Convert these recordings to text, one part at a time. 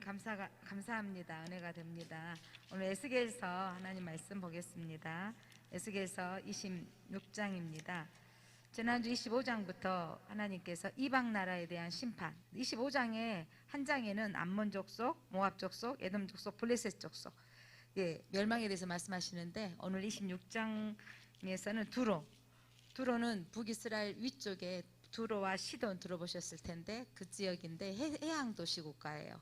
감사합니다. 은혜가 됩니다. 오늘 에스겔서 하나님 말씀 보겠습니다. 에스겔서 26장입니다. 지난주 25장부터 하나님께서 이방 나라에 대한 심판, 25장에 한 장에는 암몬 족속, 모압 족속, 에돔 족속, 블레셋 족속, 멸망에 대해서 말씀하시는데 오늘 26장에서는 두로는 북이스라엘 위쪽에 두로와 시돈 들어보셨을 텐데 그 지역인데 해양 도시 국가예요.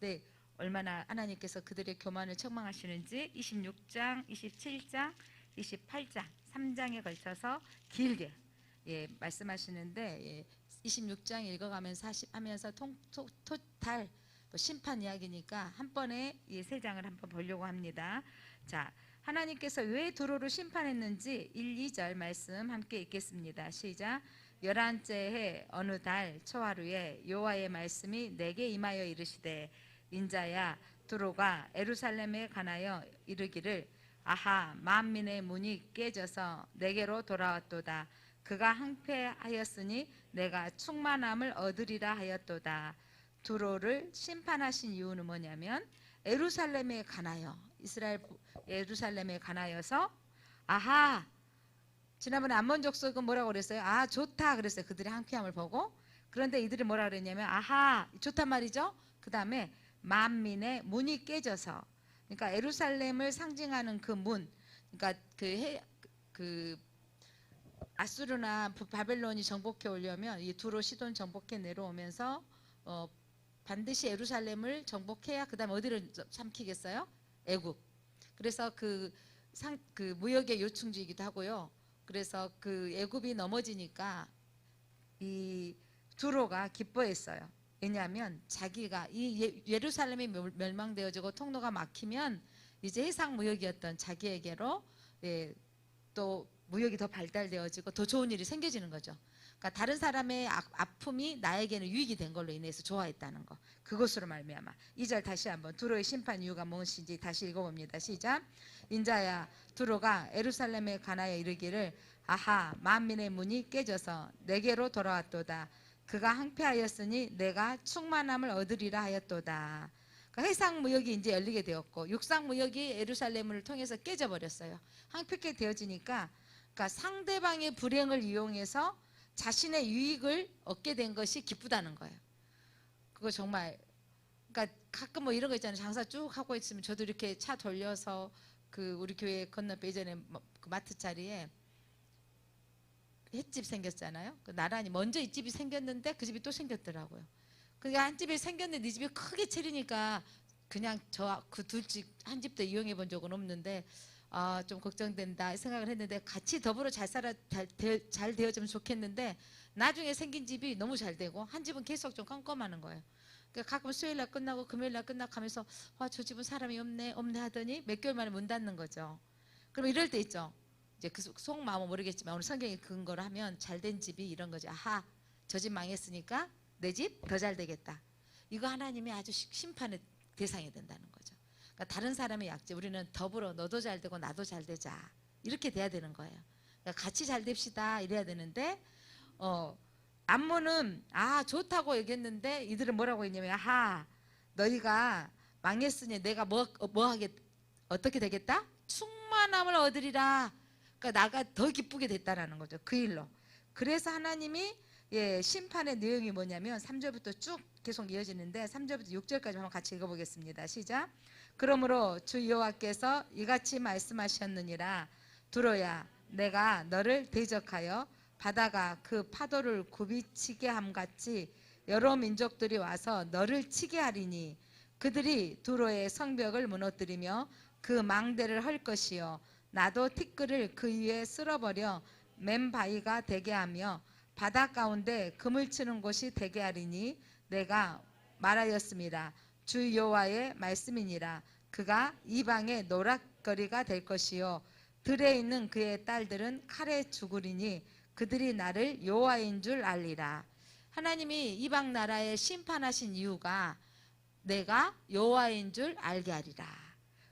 네, 얼마나 하나님께서 그들의 교만을 책망하시는지 26장, 27장, 28장 3장에 걸쳐서 길게 말씀하시는데 26장 읽어가면서 하면서 토탈 심판 이야기니까 한 번에 이 세 장을 한번 보려고 합니다. 자, 하나님께서 왜 두로를 심판했는지 1, 2절 말씀 함께 읽겠습니다. 시작. 11째 해 어느 달 초하루에 여호와의 말씀이 내게 임하여 이르시되 인자야, 두로가 예루살렘에 관하여 이르기를 아하, 만민의 문이 깨져서 내게로 돌아왔도다. 그가 항폐하였으니 내가 충만함을 얻으리라 하였도다. 두로를 심판하신 이유는 뭐냐면 예루살렘에 관하여, 이스라엘 예루살렘에 관하여서 아하, 지난번에 암몬 족속은 뭐라고 그랬어요? 아, 좋다 그랬어요. 그들의 항폐함을 보고. 그런데 이들이 뭐라 그랬냐면 아하, 좋단 말이죠. 그 다음에 만민의 문이 깨져서, 그러니까 예루살렘을 상징하는 그 문, 그러니까 그 아수르나 바벨론이 정복해 오려면 이 두로 시돈 정복해 내려오면서 반드시 예루살렘을 정복해야 그 다음에 어디를 삼키겠어요? 애굽. 그래서 그 무역의 요충지이기도 하고요. 그래서 그 애굽이 넘어지니까 이 두로가 기뻐했어요. 왜냐하면 자기가 이 예루살렘이 멸망되어지고 통로가 막히면 이제 해상 무역이었던 자기에게로 또 무역이 더 발달되어지고 더 좋은 일이 생겨지는 거죠. 그러니까 다른 사람의 아픔이 나에게는 유익이 된 걸로 인해서 좋아했다는 거. 그것으로 말미암아. 2절 다시 한번 두로의 심판 이유가 무엇인지 다시 읽어봅니다. 시작. 인자야, 두로가 예루살렘에 관하여 이르기를 아하, 만민의 문이 깨져서 내게로 돌아왔도다. 그가 항폐하였으니 내가 충만함을 얻으리라 하였도다. 그러니까 해상 무역이 이제 열리게 되었고 육상 무역이 예루살렘을 통해서 깨져버렸어요. 항폐게 되어지니까, 그러니까 상대방의 불행을 이용해서 자신의 유익을 얻게 된 것이 기쁘다는 거예요. 그거 정말, 그러니까 가끔 뭐 이런 거 있잖아요. 장사 쭉 하고 있으면 저도 이렇게 차 돌려서 그 우리 교회 건너편 예전에 그 마트 자리에 횟집 생겼잖아요. 나란히 먼저 이 집이 생겼는데 그 집이 또 생겼더라고요. 그게 한 집이 생겼는데 이 집이 크게 차리니까 그냥 그 둘 집 한 집도 이용해 본 적은 없는데 좀 걱정된다 생각을 했는데 같이 더불어 잘 되어지면 좋겠는데 나중에 생긴 집이 너무 잘 되고 한 집은 계속 좀 껌껌하는 거예요. 그러니까 가끔 수요일날 끝나고 금요일날 끝나고 하면서 저 집은 사람이 없네 하더니 몇 개월 만에 문 닫는 거죠. 그럼 이럴 때 있죠. 이제 그 속마음은 모르겠지만 오늘 성경에 근거를 하면 잘된 집이 이런 거지. 아하, 저 집 망했으니까 내 집 더 잘 되겠다. 이거 하나님이 아주 심판의 대상이 된다는 거죠. 그러니까 다른 사람의 약점, 우리는 더불어 너도 잘 되고 나도 잘 되자 이렇게 돼야 되는 거예요. 그러니까 같이 잘 됩시다 이래야 되는데 암몬은 좋다고 얘기했는데 이들은 뭐라고 했냐면 아하, 너희가 망했으니 내가 어떻게 되겠다? 충만함을 얻으리라. 그러니까 나가 더 기쁘게 됐다라는 거죠. 그 일로. 그래서 하나님이 심판의 내용이 뭐냐면 3절부터 쭉 계속 이어지는데 3절부터 6절까지 한번 같이 읽어보겠습니다. 시작. 그러므로 주 여호와께서 이같이 말씀하셨느니라. 두로야, 내가 너를 대적하여 바다가 그 파도를 굽이치게 함같이 여러 민족들이 와서 너를 치게 하리니 그들이 두로의 성벽을 무너뜨리며 그 망대를 헐 것이요 나도 티끌을 그 위에 쓸어버려 맨바위가 되게 하며 바다 가운데 그물 치는 곳이 되게 하리니 내가 말하였습니다. 주 여호와의 말씀이니라. 그가 이방의 노락거리가 될 것이요 들에 있는 그의 딸들은 칼에 죽으리니 그들이 나를 여호와인 줄 알리라. 하나님이 이방 나라에 심판하신 이유가 내가 여호와인 줄 알게 하리라.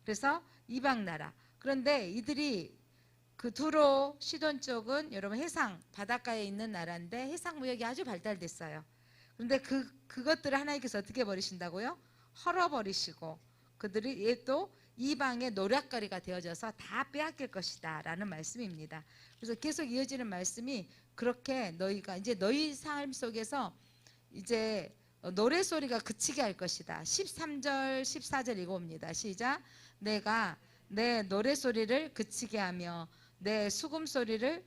그래서 이방 나라. 그런데 이들이 그 두로 시돈 쪽은 여러분 해상 바닷가에 있는 나라인데 해상 무역이 아주 발달됐어요. 그런데 그것들을 하나님께서 어떻게 버리신다고요? 헐어버리시고 그들이 얘도 이방의 노략거리가 되어져서 다 빼앗길 것이다 라는 말씀입니다. 그래서 계속 이어지는 말씀이 그렇게 너희가 이제 너희 삶 속에서 이제 노래소리가 그치게 할 것이다. 13절 14절 읽어봅니다. 시작. 내가 내 노래소리를 그치게 하며 내 수금소리를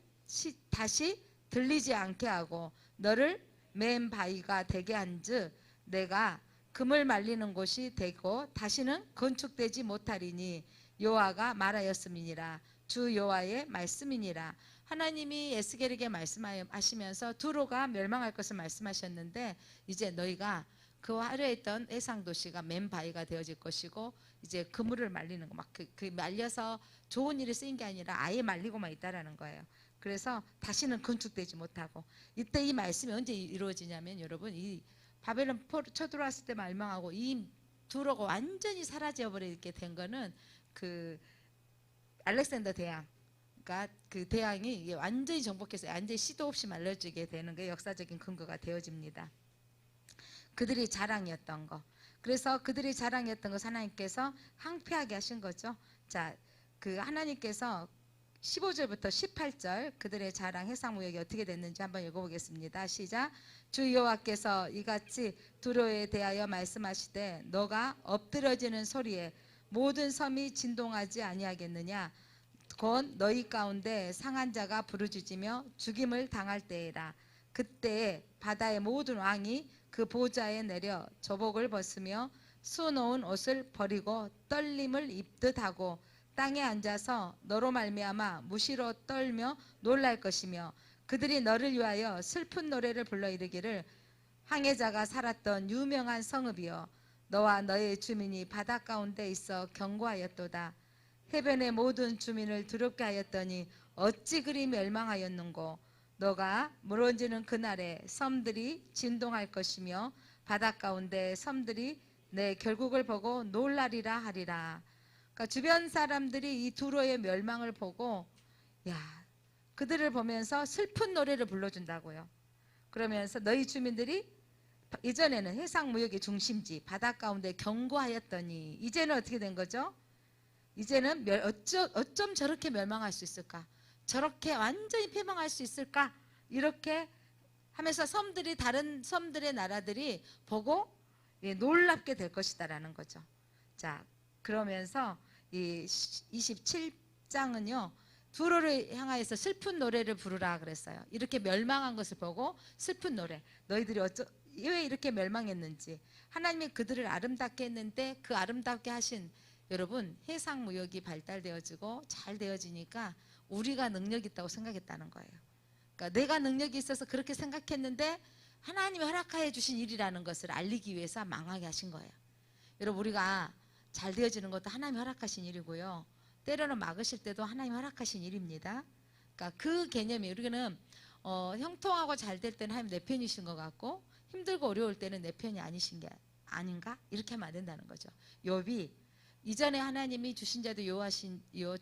다시 들리지 않게 하고 너를 맨 바위가 되게 한즉 내가 금을 말리는 곳이 되고 다시는 건축되지 못하리니 여호와가 말하였음이니라. 주 여호와의 말씀이니라. 하나님이 에스겔에게 말씀하시면서 두로가 멸망할 것을 말씀하셨는데 이제 너희가 그 화려에 있던 해상 도시가 맨 바위가 되어질 것이고 이제 그물을 말리는 거 막 그 말려서 좋은 일에 쓰인 게 아니라 아예 말리고만 있다라는 거예요. 그래서 다시는 건축되지 못하고 이때 이 말씀이 언제 이루어지냐면 여러분 이 바벨론 쳐들어왔을 때 멸망하고 이 두로가 완전히 사라져 버리게 된 거는 그 알렉산더 대왕 그러니까 그 대왕이 완전히 정복해서 완전히 시도 없이 말려지게 되는 게 역사적인 근거가 되어집니다. 그들이 자랑이었던 거. 그래서 그들이 자랑이었던 것을 하나님께서 항폐하게 하신 거죠. 자, 그 하나님께서 15절부터 18절 그들의 자랑 해상무역이 어떻게 됐는지 한번 읽어보겠습니다. 시작. 주 여호와께서 이같이 두로에 대하여 말씀하시되 너가 엎드러지는 소리에 모든 섬이 진동하지 아니하겠느냐. 곧 너희 가운데 상한 자가 부르짖으며 죽임을 당할 때에라. 그때에 바다의 모든 왕이 그 보좌에 내려 저복을 벗으며 수놓은 옷을 버리고 떨림을 입듯 하고 땅에 앉아서 너로 말미암아 무시로 떨며 놀랄 것이며 그들이 너를 위하여 슬픈 노래를 불러 이르기를 항해자가 살았던 유명한 성읍이여 너와 너의 주민이 바다 가운데 있어 경고하였도다. 해변의 모든 주민을 두렵게 하였더니 어찌 그리 멸망하였는고. 너가 무너지는 그날에 섬들이 진동할 것이며 바다 가운데 섬들이 내 결국을 보고 놀라리라 하리라. 그러니까 주변 사람들이 이 두로의 멸망을 보고 야 그들을 보면서 슬픈 노래를 불러준다고요. 그러면서 너희 주민들이 이전에는 해상무역의 중심지 바다 가운데 경고하였더니 이제는 어떻게 된 거죠? 이제는 어쩜 저렇게 멸망할 수 있을까? 저렇게 완전히 패망할 수 있을까? 이렇게 하면서 섬들이 다른 섬들의 나라들이 보고 놀랍게 될 것이다라는 거죠. 자, 그러면서 이 27장은요. 두로를 향하여서 슬픈 노래를 부르라 그랬어요. 이렇게 멸망한 것을 보고 슬픈 노래. 너희들이 왜 이렇게 멸망했는지. 하나님이 그들을 아름답게 했는데 그 아름답게 하신 여러분 해상무역이 발달되어지고 잘 되어지니까 우리가 능력이 있다고 생각했다는 거예요. 그러니까 내가 능력이 있어서 그렇게 생각했는데 하나님이 허락하여 주신 일이라는 것을 알리기 위해서 망하게 하신 거예요. 여러분 우리가 잘 되어지는 것도 하나님이 허락하신 일이고요. 때로는 막으실 때도 하나님이 허락하신 일입니다. 그러니까 그 개념이 우리는 형통하고 잘 될 때는 하나님 내 편이신 것 같고 힘들고 어려울 때는 내 편이 아니신 게 아닌가? 이렇게 하면 안 된다는 거죠. 욥이 이전에 하나님이 주신 자도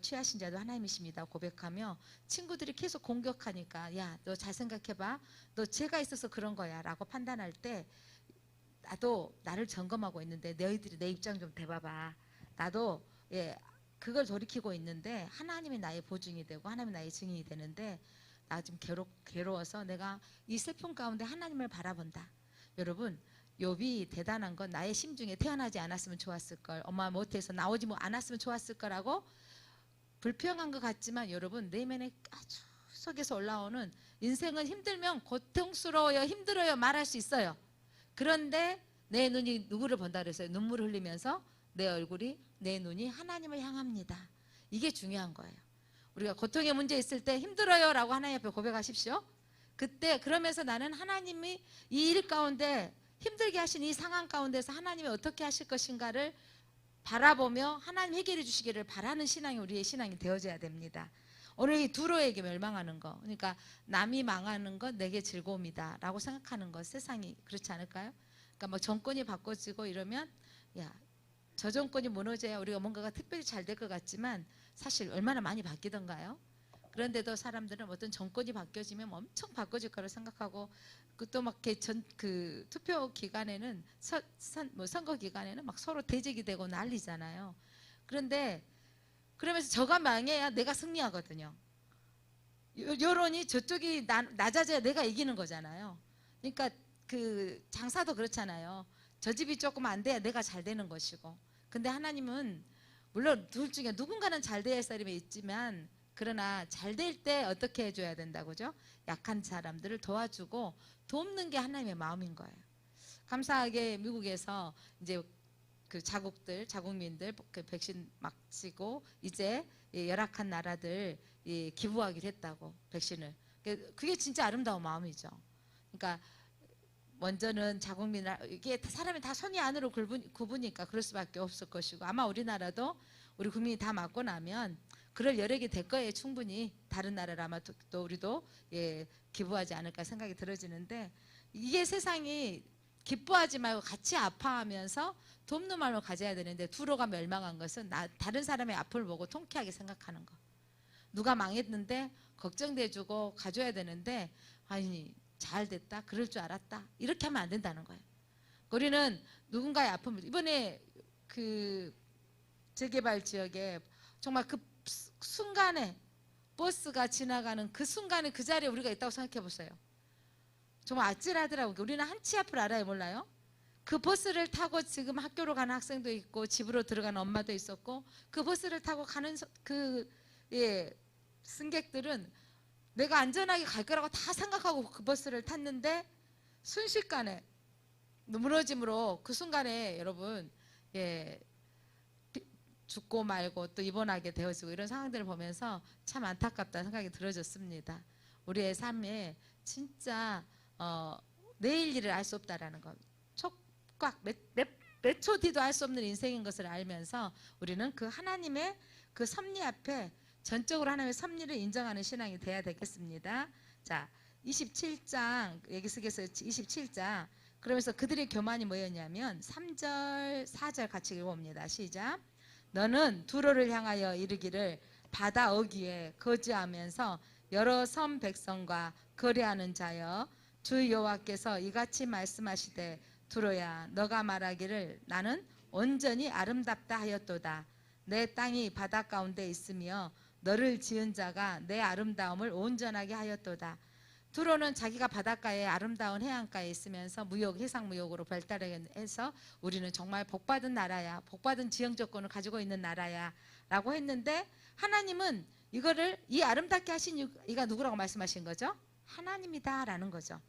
취하신 자도 하나님이십니다 고백하며 친구들이 계속 공격하니까 야 너 잘 생각해봐 너 죄가 있어서 그런 거야 라고 판단할 때 나도 나를 점검하고 있는데 너희들이 내 입장 좀 대봐봐 나도 그걸 돌이키고 있는데 하나님이 나의 보증이 되고 하나님이 나의 증인이 되는데 나 좀 괴로워서 내가 이 슬픔 가운데 하나님을 바라본다. 여러분 욥이 대단한 건 나의 심중에 태어나지 않았으면 좋았을 걸 엄마 못해서 나오지 않았으면 좋았을 거라고 불평한 것 같지만 여러분 내면에 아주 속에서 올라오는 인생은 힘들면 고통스러워요 힘들어요 말할 수 있어요. 그런데 내 눈이 누구를 본다 그랬어요. 눈물을 흘리면서 내 눈이 하나님을 향합니다. 이게 중요한 거예요. 우리가 고통의 문제 있을 때 힘들어요 라고 하나님 앞에 고백하십시오. 그때 그러면서 나는 하나님이 이 일 가운데 힘들게 하신 이 상황 가운데서 하나님이 어떻게 하실 것인가를 바라보며 하나님 해결해 주시기를 바라는 신앙이 우리의 신앙이 되어져야 됩니다. 오늘 이 두로에게 멸망하는 거 그러니까 남이 망하는 건 내게 즐거움이다 라고 생각하는 것 세상이 그렇지 않을까요? 그러니까 뭐 정권이 바꿔지고 이러면 야 저 정권이 무너져야 우리가 뭔가가 특별히 잘 될 것 같지만 사실 얼마나 많이 바뀌던가요? 그런데도 사람들은 어떤 정권이 바뀌어지면 엄청 바꿔질 거라 생각하고 또 막 그 투표 기간에는 뭐 선거 기간에는 막 서로 대적이 되고 난리잖아요. 그런데 그러면서 저가 망해야 내가 승리하거든요. 여론이 저쪽이 낮아져야 내가 이기는 거잖아요. 그러니까 그 장사도 그렇잖아요. 저 집이 조금 안 돼야 내가 잘 되는 것이고. 근데 하나님은 물론 둘 중에 누군가는 잘 돼야 할 사람이 있지만 그러나 잘 될 때 어떻게 해줘야 된다고죠? 약한 사람들을 도와주고 돕는 게 하나님의 마음인 거예요. 감사하게 미국에서 이제 그 자국민들 그 백신 맞히고 이제 열악한 나라들 기부하기로 했다고 백신을. 그게 진짜 아름다운 마음이죠. 그러니까 먼저는 자국민 이게 사람이 다 손이 안으로 굽으니까 그럴 수밖에 없을 것이고 아마 우리나라도 우리 국민이 다 맞고 나면 그럴 여력이 될 거예요. 충분히 다른 나라를 아마 또 우리도 기부하지 않을까 생각이 들어지는데 이게 세상이 기뻐하지 말고 같이 아파하면서 돕는 마음을 가져야 되는데 두로가 멸망한 것은 다른 사람의 아픔을 보고 통쾌하게 생각하는 거. 누가 망했는데 걱정돼주고 가져야 되는데 아니 잘 됐다 그럴 줄 알았다 이렇게 하면 안 된다는 거예요. 우리는 누군가의 아픔을 이번에 그 재개발 지역에 정말 그 순간에 버스가 지나가는 그 순간에 그 자리에 우리가 있다고 생각해 보세요. 정말 아찔하더라고요. 우리는 한 치 앞을 알아요 몰라요? 그 버스를 타고 지금 학교로 가는 학생도 있고 집으로 들어가는 엄마도 있었고 그 버스를 타고 가는 승객들은 내가 안전하게 갈 거라고 다 생각하고 그 버스를 탔는데 순식간에 무너짐으로 그 순간에 여러분 죽고 말고 또 입원하게 되어지고 이런 상황들을 보면서 참 안타깝다 생각이 들어졌습니다. 우리의 삶에 진짜 내일 일을 알 수 없다라는 것, 촉각 몇 초 뒤도 알 수 없는 인생인 것을 알면서 우리는 그 하나님의 그 섭리 앞에 전적으로 하나님의 섭리를 인정하는 신앙이 돼야 되겠습니다. 자, 27장 예기스게서 27장 그러면서 그들의 교만이 뭐였냐면 3절 4절 같이 읽어봅니다. 시작. 너는 두로를 향하여 이르기를 바다 어귀에 거주하면서 여러 섬 백성과 거래하는 자여 주 여호와께서 이같이 말씀하시되 두로야 너가 말하기를 나는 온전히 아름답다 하였도다. 내 땅이 바다 가운데 있으며 너를 지은 자가 내 아름다움을 온전하게 하였도다. 두로는 자기가 바닷가에 아름다운 해안가에 있으면서 해상 무역으로 발달해서 우리는 정말 복받은 나라야, 복받은 지형 조건을 가지고 있는 나라야 라고 했는데 하나님은 이거를 이 아름답게 하신 이가 누구라고 말씀하신 거죠? 하나님이다 라는 거죠.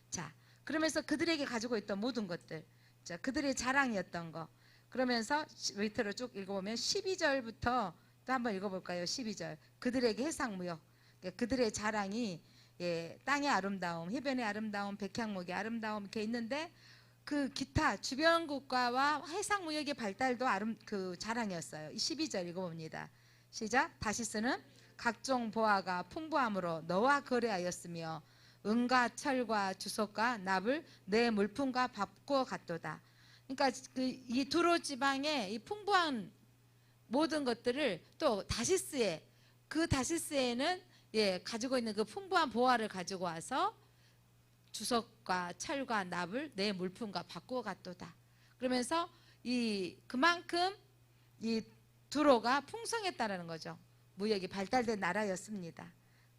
자, 그러면서 그들에게 가지고 있던 모든 것들, 자, 그들의 자랑이었던 거 그러면서 밑으로 쭉 읽어보면 12절부터 또 한번 읽어볼까요? 12절 그들에게 해상 무역, 그들의 자랑이 땅의 아름다움, 해변의 아름다움, 백향목의 아름다움 이렇게 있는데 그 기타 주변 국가와 해상 무역의 발달도 그 자랑이었어요. 12절 읽어봅니다. 시작. 다시스는 각종 보화가 풍부함으로 너와 거래하였으며 은과 철과 주석과 납을 내 물품과 바꾸어 갔도다. 그러니까 이 두로 지방의 이 풍부한 모든 것들을 또 다시스에는 가지고 있는 그 풍부한 보화를 가지고 와서 주석과 철과 납을 내 물품과 바꾸어 갔도다. 그러면서 그만큼 이 두로가 풍성했다라는 거죠. 무역이 발달된 나라였습니다.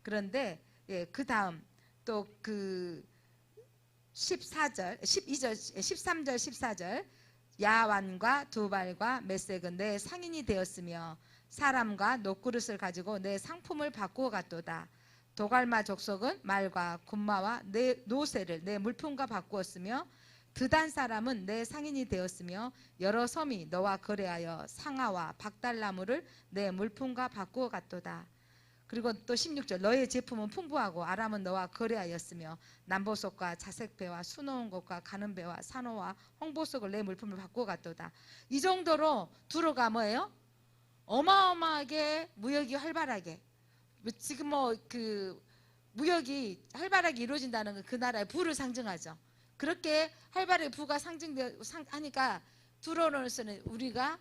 그런데 그 다음 또 그 14절, 12절, 13절, 14절 야완과 두발과 메색은 내 상인이 되었으며 사람과 녹그릇을 가지고 내 상품을 바꾸어 갔도다. 도갈마 족속은 말과 군마와 내 노새를 내 물품과 바꾸었으며 드단 사람은 내 상인이 되었으며 여러 섬이 너와 거래하여 상아와 박달나무를 내 물품과 바꾸어 갔도다. 그리고 또 16절 너의 제품은 풍부하고 아람은 너와 거래하였으며 남보석과 자색배와 수놓은 것과 가는 배와 산호와 홍보석을 내 물품을 바꾸어 갔도다. 이 정도로 두로가 뭐예요? 어마어마하게 무역이 활발하게 지금 그 무역이 활발하게 이루어진다는 건 그 나라의 부를 상징하죠. 그렇게 활발하게 부가 하니까 두로로서는 우리가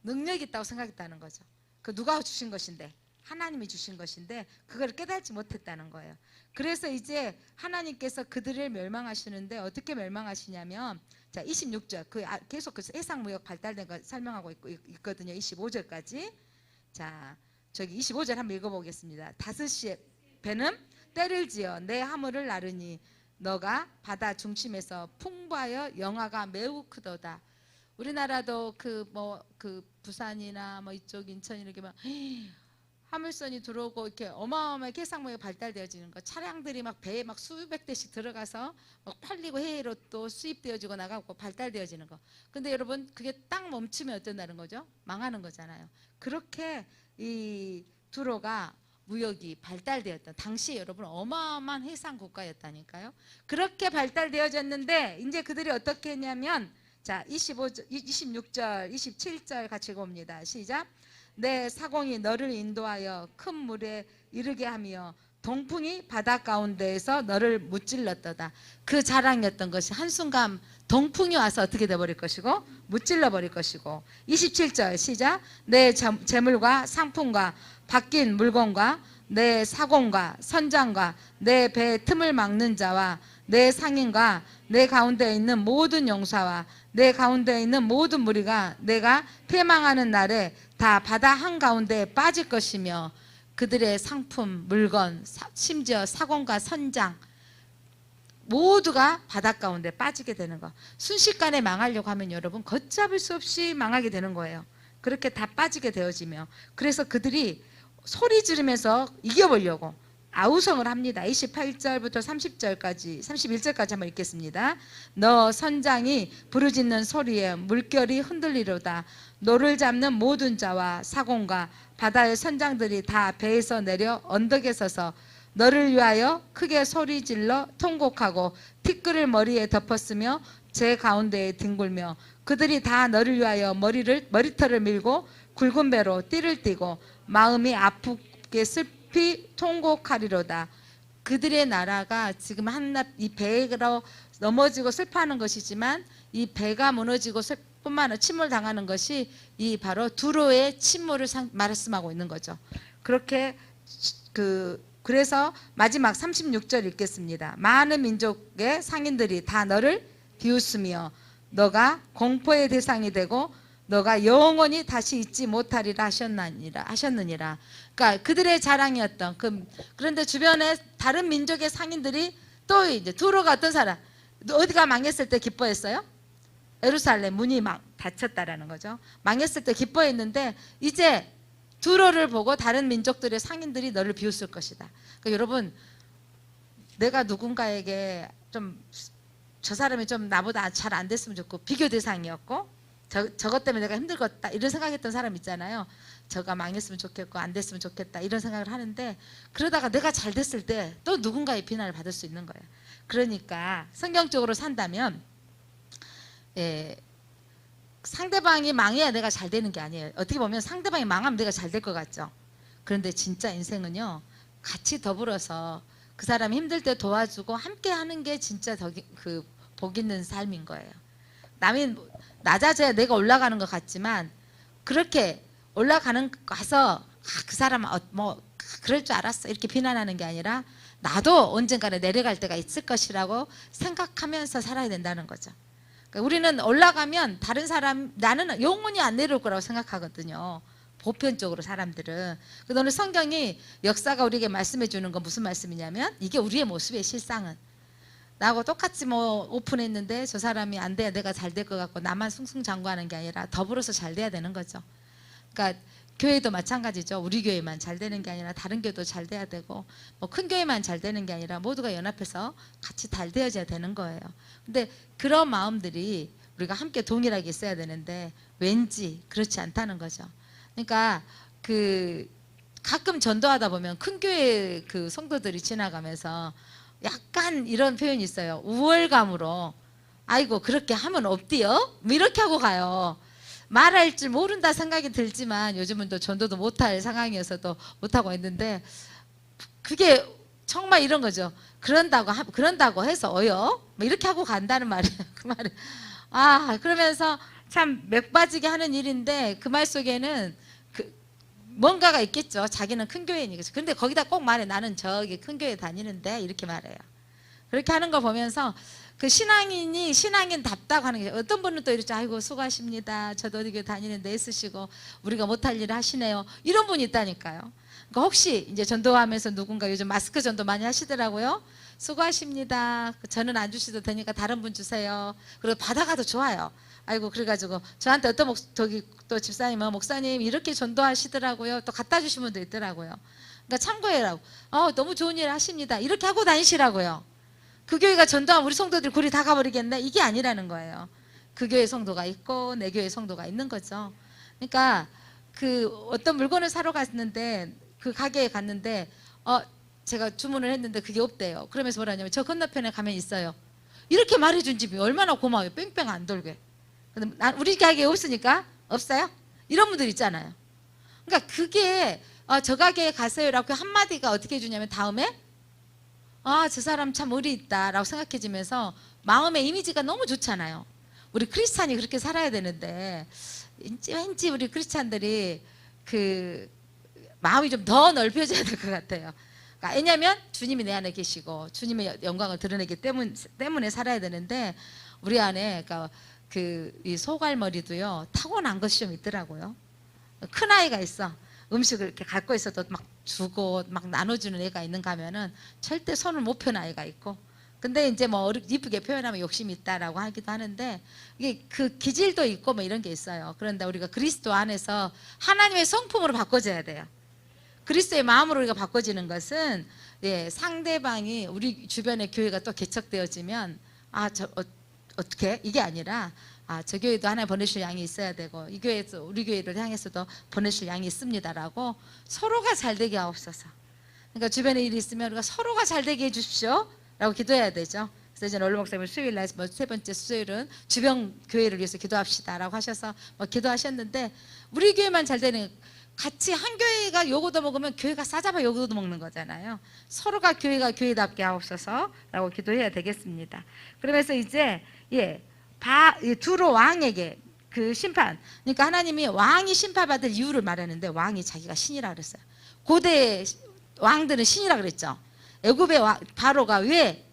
능력이 있다고 생각했다는 거죠. 그 누가 주신 것인데 하나님이 주신 것인데 그걸 깨닫지 못했다는 거예요. 그래서 이제 하나님께서 그들을 멸망하시는데 어떻게 멸망하시냐면 자 26절 계속 그 해상무역 발달된 거 설명하고 있거든요. 25절까지. 자 저기 25절 한번 읽어보겠습니다. 다섯의 배는 때를 지어 내 하물을 나르니 너가 바다 중심에서 풍부하여 영하가 매우 크도다. 우리나라도 그 부산이나 뭐 이쪽 인천 이렇게 막 화물선이 들어오고 이렇게 어마어마하게 해상무역이 발달되어지는 거, 차량들이 막 배에 막 수백 대씩 들어가서 막 팔리고 해외로 또 수입되어지고 나가고 발달되어지는 거. 근데 여러분 그게 딱 멈추면 어쩐다는 거죠? 망하는 거잖아요. 그렇게 이 두로가 무역이 발달되었던 당시에 여러분 어마어마한 해상 국가였다니까요. 그렇게 발달되어졌는데 이제 그들이 어떻게 했냐면 자 26절 27절 같이 봅니다. 시작. 내 사공이 너를 인도하여 큰 물에 이르게 하며 동풍이 바다 가운데에서 너를 무찔렀도다. 그 자랑이었던 것이 한순간 동풍이 와서 어떻게 돼버릴 것이고 무찔러 버릴 것이고. 27절 시작. 내 재물과 상품과 바뀐 물건과 내 사공과 선장과 내 배 틈을 막는 자와 내 상인과 내 가운데 있는 모든 용사와 내 가운데 있는 모든 무리가 내가 패망하는 날에 다 바다 한가운데에 빠질 것이며 그들의 상품, 물건, 심지어 사공과 선장 모두가 바다 가운데 빠지게 되는 거. 순식간에 망하려고 하면 여러분 걷잡을 수 없이 망하게 되는 거예요. 그렇게 다 빠지게 되어지며 그래서 그들이 소리 지르면서 이겨보려고 아우성을 합니다. 28절부터 30절까지 31절까지 한번 읽겠습니다. 너 선장이 부르짖는 소리에 물결이 흔들리로다. 노를 잡는 모든 자와 사공과 바다의 선장들이 다 배에서 내려 언덕에 서서 너를 위하여 크게 소리질러 통곡하고 티끌을 머리에 덮었으며 제 가운데에 뒹굴며 그들이 다 너를 위하여 머리털을 밀고 굵은 배로 띠를 띠고 마음이 아프게 슬피 통곡하리로다. 그들의 나라가 지금 이 배로 넘어지고 슬퍼하는 것이지만 이 배가 무너지고 뿐만 아니라 침몰당하는 것이 이 바로 두로의 침몰을 말씀하고 있는 거죠. 그렇게 그래서 마지막 36절 읽겠습니다. 많은 민족의 상인들이 다 너를 비웃으며 너가 공포의 대상이 되고 너가 영원히 다시 잊지 못하리라 하셨느니라. 그러니까 그들의 자랑이었던 그런데 주변에 다른 민족의 상인들이 또 이제 두로가 어떤 사람 어디가 망했을 때 기뻐했어요? 예루살렘 문이 닫혔다라는 거죠. 망했을 때 기뻐했는데 이제 두로를 보고 다른 민족들의 상인들이 너를 비웃을 것이다. 그러니까 여러분 내가 누군가에게 좀 저 사람이 좀 나보다 잘 안 됐으면 좋고 비교 대상이었고 저것 때문에 내가 힘들겠다 이런 생각했던 사람 있잖아요. 저가 망했으면 좋겠고 안 됐으면 좋겠다 이런 생각을 하는데 그러다가 내가 잘 됐을 때 또 누군가의 비난을 받을 수 있는 거예요. 그러니까 성경적으로 산다면 상대방이 망해야 내가 잘 되는 게 아니에요. 어떻게 보면 상대방이 망하면 내가 잘 될 것 같죠. 그런데 진짜 인생은요 같이 더불어서 그 사람이 힘들 때 도와주고 함께 하는 게 진짜 복 있는 삶인 거예요. 남이 낮아져야 내가 올라가는 것 같지만 그렇게 가서 그 사람 뭐 그럴 줄 알았어 이렇게 비난하는 게 아니라 나도 언젠가는 내려갈 때가 있을 것이라고 생각하면서 살아야 된다는 거죠. 그러니까 우리는 올라가면 다른 사람 나는 영원히 안 내려올 거라고 생각하거든요. 보편적으로 사람들은. 그래서 오늘 성경이 역사가 우리에게 말씀해 주는 건 무슨 말씀이냐면 이게 우리의 모습의 실상은 나하고 똑같이 뭐 오픈했는데 저 사람이 안 돼야 내가 잘 될 것 같고 나만 숭숭장구하는 게 아니라 더불어서 잘 돼야 되는 거죠. 그러니까 교회도 마찬가지죠. 우리 교회만 잘 되는 게 아니라 다른 교회도 잘 돼야 되고 뭐 큰 교회만 잘 되는 게 아니라 모두가 연합해서 같이 잘 되어져야 되는 거예요. 근데 그런 마음들이 우리가 함께 동일하게 있어야 되는데 왠지 그렇지 않다는 거죠. 그러니까 가끔 전도하다 보면 큰 교회 성도들이 지나가면서 약간 이런 표현이 있어요. 우월감으로 아이고 그렇게 하면 없디요? 뭐 이렇게 하고 가요. 말할 줄 모른다 생각이 들지만 요즘은 또 전도도 못할 상황이어서 또 못하고 있는데 그게 정말 이런 거죠. 그런다고 해서 뭐 이렇게 하고 간다는 말이에요. 그 말은 그러면서 참 맥 빠지게 하는 일인데 그 말 속에는 뭔가가 있겠죠. 자기는 큰 교회니까. 근데 거기다 꼭 말해. 나는 저기 큰 교회 다니는데 이렇게 말해요. 그렇게 하는 거 보면서 그 신앙인이 신앙인답다고 하는 게, 어떤 분은 또 이러죠. 아이고 수고하십니다. 저도 어디 교회 다니는데 애쓰시고 우리가 못할 일을 하시네요. 이런 분이 있다니까요. 그러니까 혹시 이제 전도하면서 누군가 요즘 마스크 전도 많이 하시더라고요. 수고하십니다. 저는 안 주셔도 되니까 다른 분 주세요. 그리고 받아가도 좋아요. 아이고 그래가지고 저한테 어떤 저기 또 집사님은 목사님 이렇게 전도하시더라고요. 또 갖다 주신 분도 있더라고요. 그러니까 참고해라고. 너무 좋은 일 하십니다. 이렇게 하고 다니시라고요. 그 교회가 전도하면 우리 성도들이 굴이 다 가버리겠네. 이게 아니라는 거예요. 그 교회 성도가 있고 내 교회 성도가 있는 거죠. 그러니까 그 어떤 물건을 사러 갔는데 그 가게에 갔는데 제가 주문을 했는데 그게 없대요. 그러면서 뭐라냐면 저 건너편에 가면 있어요. 이렇게 말해준 집이 얼마나 고마워요. 뺑뺑 안 돌게. 근데 우리 가게에 없으니까 없어요? 이런 분들 있잖아요. 그러니까 그게 저 가게에 가세요라고 한마디가 어떻게 해주냐면 다음에 저 사람 참 의리 있다라고 생각해지면서 마음의 이미지가 너무 좋잖아요. 우리 크리스찬이 그렇게 살아야 되는데 왠지 우리 크리스찬들이 그 마음이 좀 더 넓혀져야 될 것 같아요. 그러니까 왜냐하면 주님이 내 안에 계시고 주님의 영광을 드러내기 때문에 살아야 되는데 우리 안에 그러니까 이 소갈머리도요 타고난 것이 좀 있더라고요. 큰 아이가 있어. 음식을 이렇게 갖고 있어도 막 주고 막 나눠주는 애가 있는가 하면은 절대 손을 못 펴는 아이가 있고, 근데 이제 뭐 이쁘게 표현하면 욕심이 있다라고 하기도 하는데 이게 그 기질도 있고 뭐 이런 게 있어요. 그런데 우리가 그리스도 안에서 하나님의 성품으로 바꿔져야 돼요. 그리스도의 마음으로 우리가 바꿔지는 것은 상대방이 우리 주변에 교회가 또 개척되어지면 어떻게 이게 아니라 저 교회도 하나님 보내실 양이 있어야 되고 이 교회에서 우리 교회를 향해서도 보내실 양이 있습니다라고 서로가 잘 되게 하옵소서. 그러니까 주변에 일이 있으면 우리가 서로가 잘 되게 해주십시오 라고 기도해야 되죠. 그래서 이제 얼른 목사님 수요일 날 세 번째 수요일은 주변 교회를 위해서 기도합시다 라고 하셔서 기도하셨는데 우리 교회만 잘 되는, 같이 한 교회가 요거도 먹으면 교회가 싸잡아 요거도 먹는 거잖아요. 서로가 교회가 교회답게 하옵소서 라고 기도해야 되겠습니다. 그러면서 이제 두로 왕에게 그 심판, 그러니까 하나님이 왕이 심판받을 이유를 말하는데 왕이 자기가 신이라 그랬어요. 고대 왕들은 신이라 그랬죠. 애굽의 바로가 왜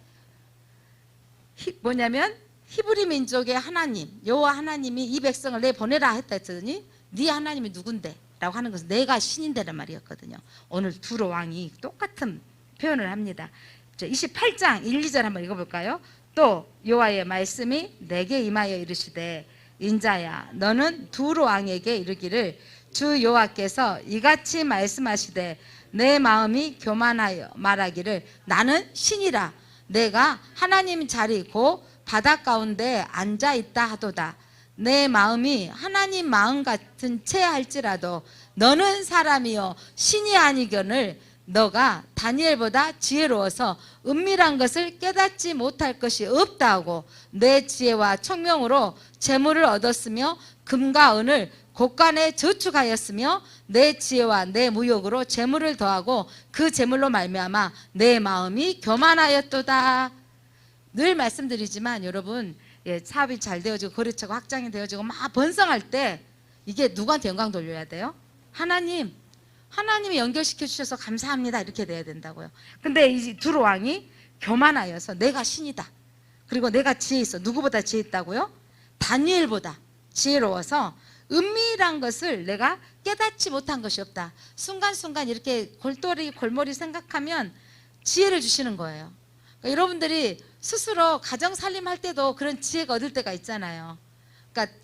뭐냐면 히브리 민족의 하나님 여호와 하나님이 이 백성을 내보내라 했더니 네 하나님이 누군데? 라고 하는 것은 내가 신인데란 말이었거든요. 오늘 두로 왕이 똑같은 표현을 합니다. 28장 1, 2절 한번 읽어볼까요? 또 여호와의 말씀이 내게 임하여 이르시되 인자야 너는 두로 왕에게 이르기를 주 여호와께서 이같이 말씀하시되 내 마음이 교만하여 말하기를 나는 신이라 내가 하나님 자리 곧 바닷 가운데 앉아있다 하도다. 내 마음이 하나님 마음 같은 채 할지라도 너는 사람이요 신이 아니거늘 너가 다니엘보다 지혜로워서 은밀한 것을 깨닫지 못할 것이 없다 하고 내 지혜와 총명으로 재물을 얻었으며 금과 은을 곳간에 저축하였으며 내 지혜와 내 무역으로 재물을 더하고 그 재물로 말미암아 내 마음이 교만하였도다. 늘 말씀드리지만 여러분 사업이 잘 되어지고 거래처가 확장이 되어지고 막 번성할 때 이게 누구한테 영광 돌려야 돼요? 하나님이 연결시켜 주셔서 감사합니다 이렇게 돼야 된다고요. 근데 이 두로 왕이 교만하여서 내가 신이다 그리고 내가 지혜 있어, 누구보다 지혜 있다고요? 다니엘보다 지혜로워서 은밀한 것을 내가 깨닫지 못한 것이 없다. 순간순간 이렇게 골머리 생각하면 지혜를 주시는 거예요. 그러니까 여러분들이 스스로 가정 살림할 때도 그런 지혜가 얻을 때가 있잖아요. 그러니까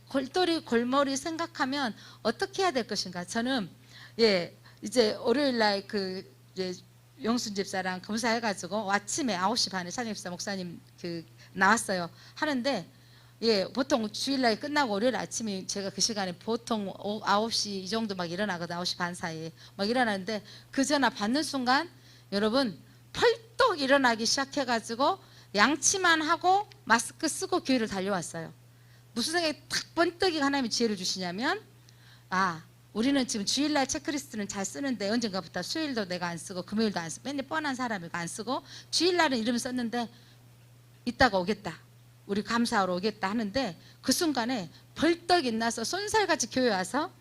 골머리 생각하면 어떻게 해야 될 것인가. 저는 이제 월요일 날 이제 영순 집사랑 검사해가지고 아침에 9시 반에 찬영집사 목사님 나왔어요. 하는데 보통 주일날 끝나고 월요일 아침에 제가 그 시간에 보통 9시 이 정도 막 일어나거든. 9시 반 사이에 막 일어나는데 그 전화 받는 순간 여러분 펄떡 일어나기 시작해가지고 양치만 하고 마스크 쓰고 교회를 달려왔어요. 무슨 생각이 탁 번뜩이 하나님이 지혜를 주시냐면 우리는 지금 주일날 체크리스트는 잘 쓰는데 언젠가부터 수요일도 내가 안 쓰고 금요일도 안 쓰고 맨날 뻔한 사람이고 안 쓰고 주일날은 이름 썼는데 이따가 오겠다. 우리 감사하러 오겠다 하는데 그 순간에 벌떡 일어나서 쏜살같이 교회 와서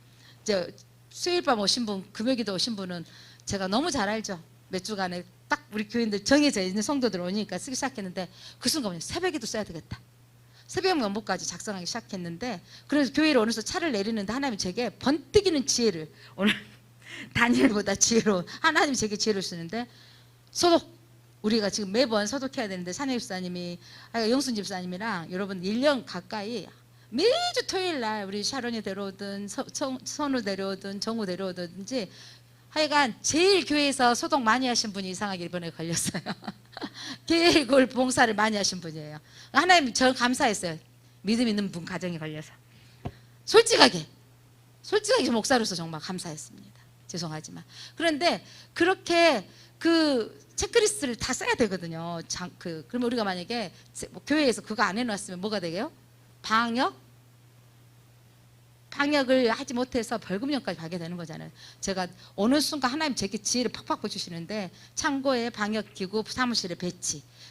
이제 수요일밤 오신 분, 금요기도 오신 분은 제가 너무 잘 알죠. 몇 주간에 딱 우리 교인들 정해져 있는 성도들 오니까 쓰기 시작했는데 그 순간 새벽에도 써야 되겠다. 새벽 명부까지 작성하기 시작했는데 그래서 교회를 오면서 차를 내리는데 하나님이 제게 번뜩이는 지혜를 오늘 다니엘보다 지혜로운 하나님이 제게 지혜를 주는데 소독 우리가 지금 매번 소독해야 되는데 산해 집사님이 영순 집사님이랑 여러분 1년 가까이 매주 토요일 날 우리 샤론이 데려오든 선우 데려오든 정우 데려오든지 하여간 제일 교회에서 소독 많이 하신 분이 이상하게 이번에 걸렸어요. 계획을 봉사를 많이 하신 분이에요. 하나님 저 감사했어요. 믿음 있는 분 가정이 걸려서 솔직하게 목사로서 정말 감사했습니다. 죄송하지만 그런데 그렇게 그 체크리스트를 다 써야 되거든요. 그러면 우리가 만약에 교회에서 그거 안 해놨으면 뭐가 되게요? 방역을 하지 못해서 벌금형까지 받게 되는 거잖아요. 제가 어느 순간 하나님 제게 지혜를 팍팍 보여주시는데 창고에 방역기구 사무실에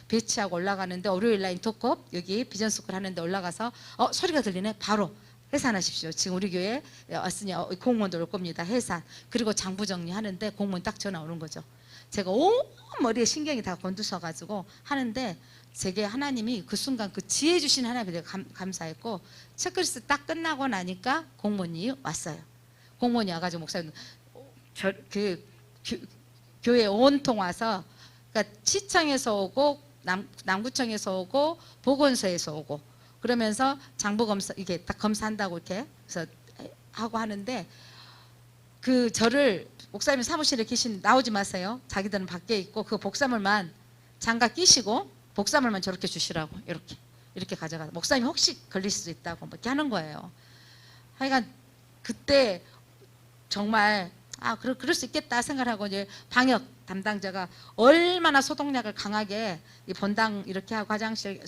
배치하고 올라가는데 월요일날 인터컵 여기 비전스쿨 하는데 올라가서 소리가 들리네. 바로 해산하십시오. 지금 우리 교회 왔으니 공무원도 올 겁니다. 해산. 그리고 장부 정리하는데 공무원 딱 전화 오는 거죠. 제가 온 머리에 신경이 다 곤두서가지고 하는데 제게 하나님이 그 순간 그 지혜 주신 하나님에 감사했고 체크리스트 딱 끝나고 나니까 공무원이 왔어요. 공무원이 와가지고 목사님 교회 온통 와서 그러니까 시청에서 오고 남구청에서 오고 보건소에서 오고 그러면서 장부 검사 이게 딱 검사한다고 이렇게 그래서 하고 하는데 그 저를 목사님 사무실에 계신 나오지 마세요. 자기들은 밖에 있고 그 복사물만 장갑 끼시고 복사물만 저렇게 주시라고 이렇게 가져가. 목사님 혹시 걸릴 수도 있다고 이렇게 하는 거예요. 하여간 그때 정말 그럴 수 있겠다 생각하고 이제 방역 담당자가 얼마나 소독약을 강하게 이 본당 이렇게 하고 화장실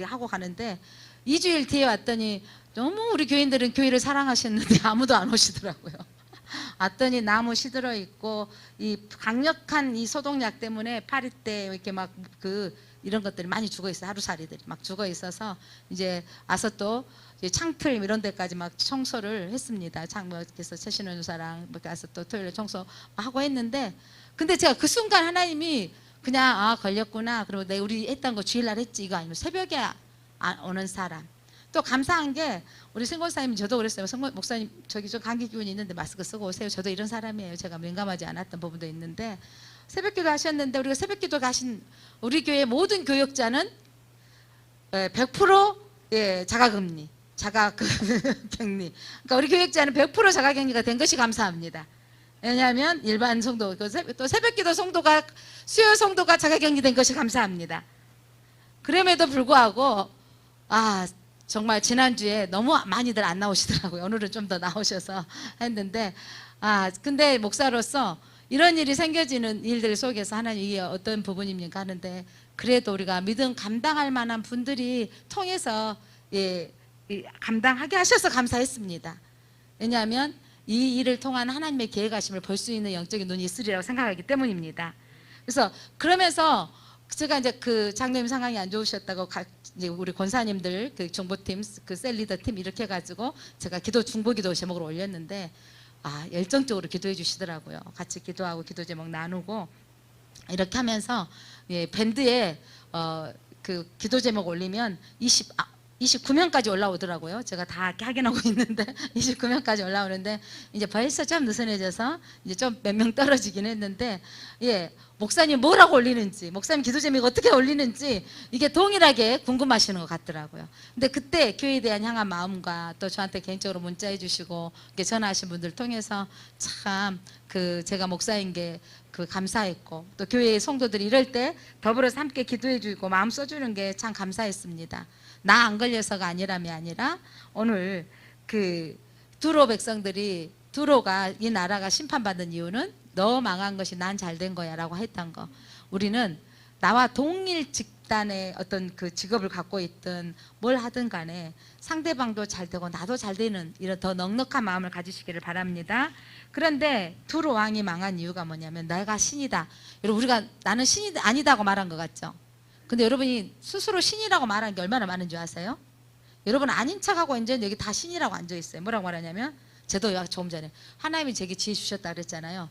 하고 가는데 2주일 뒤에 왔더니 너무 우리 교인들은 교회를 사랑하셨는데 아무도 안 오시더라고요. 왔더니 나무 시들어 있고 이 강력한 이 소독약 때문에 파리떼 이렇게 막 이런 것들이 많이 죽어 있어. 하루살이들이 막 죽어 있어서 이제 와서 또 창틀 이런 데까지 막 청소를 했습니다. 그래서 최신원 유사랑 이렇게 와서 또 토요일에 청소하고 했는데 근데 제가 그 순간 하나님이 그냥 걸렸구나. 그리고 우리 했던 거 주일날 했지 이거 아니면 새벽에 오는 사람. 또 감사한 게 우리 신권사님 저도 그랬어요. 목사님 저기 좀 감기 기운이 있는데 마스크 쓰고 오세요. 저도 이런 사람이에요. 제가 민감하지 않았던 부분도 있는데 새벽기도 하셨는데 우리가 새벽기도 가신 우리 교회 모든 교역자는 100% 자가격리. 그러니까 우리 교역자는 100% 자가격리가 된 것이 감사합니다. 왜냐하면 일반 성도 또 새벽기도 성도가 수요 성도가 자가격리된 것이 감사합니다. 그럼에도 불구하고 정말 지난주에 너무 많이들 안 나오시더라고요. 오늘은 좀 더 나오셔서 했는데 근데 목사로서 이런 일이 생겨지는 일들 속에서 하나님 이게 어떤 부분입니까 하는데 그래도 우리가 믿음 감당할 만한 분들이 통해서 감당하게 하셔서 감사했습니다. 왜냐하면 이 일을 통한 하나님의 계획하심을 볼 수 있는 영적인 눈이 있으리라고 생각하기 때문입니다. 그래서 그러면서 제가 이제 그 장로님 상황이 안 좋으셨다고 이제 우리 권사님들 그 정보팀 그 셀리더 팀 이렇게 해가지고 제가 중보기도 제목으로 올렸는데 열정적으로 기도해 주시더라고요. 같이 기도하고 기도 제목 나누고 이렇게 하면서 밴드에 그 기도 제목 올리면 29명까지 올라오더라고요. 제가 다 확인하고 있는데 29명까지 올라오는데 이제 벌써 좀 느슨해져서 이제 좀 몇 명 떨어지긴 했는데 목사님 뭐라고 올리는지 목사님 기도 제목 어떻게 올리는지 이게 동일하게 궁금하시는 것 같더라고요. 근데 그때 교회에 대한 향한 마음과 또 저한테 개인적으로 문자해 주시고 이렇게 전화하신 분들 통해서 참 제가 목사인 게 감사했고 또 교회의 성도들이 이럴 때 더불어서 함께 기도해 주고 마음 써주는 게 참 감사했습니다. 나 안 걸려서가 아니라 오늘 두로 백성들이 두로가 이 나라가 심판받은 이유는 너 망한 것이 난 잘된 거야 라고 했던 거. 우리는 나와 동일 집단의 어떤 직업을 갖고 있든 뭘 하든 간에 상대방도 잘 되고 나도 잘 되는 이런 더 넉넉한 마음을 가지시기를 바랍니다. 그런데 두로 왕이 망한 이유가 뭐냐면 내가 신이다. 여러분 우리가 나는 신이 아니다고 말한 것 같죠? 근데 여러분이 스스로 신이라고 말하는 게 얼마나 많은 줄 아세요? 여러분 아닌 척하고 이제 여기 다 신이라고 앉아 있어요. 뭐라고 말하냐면 저도 조금 전에 하나님이 제게 지혜 주셨다 그랬잖아요.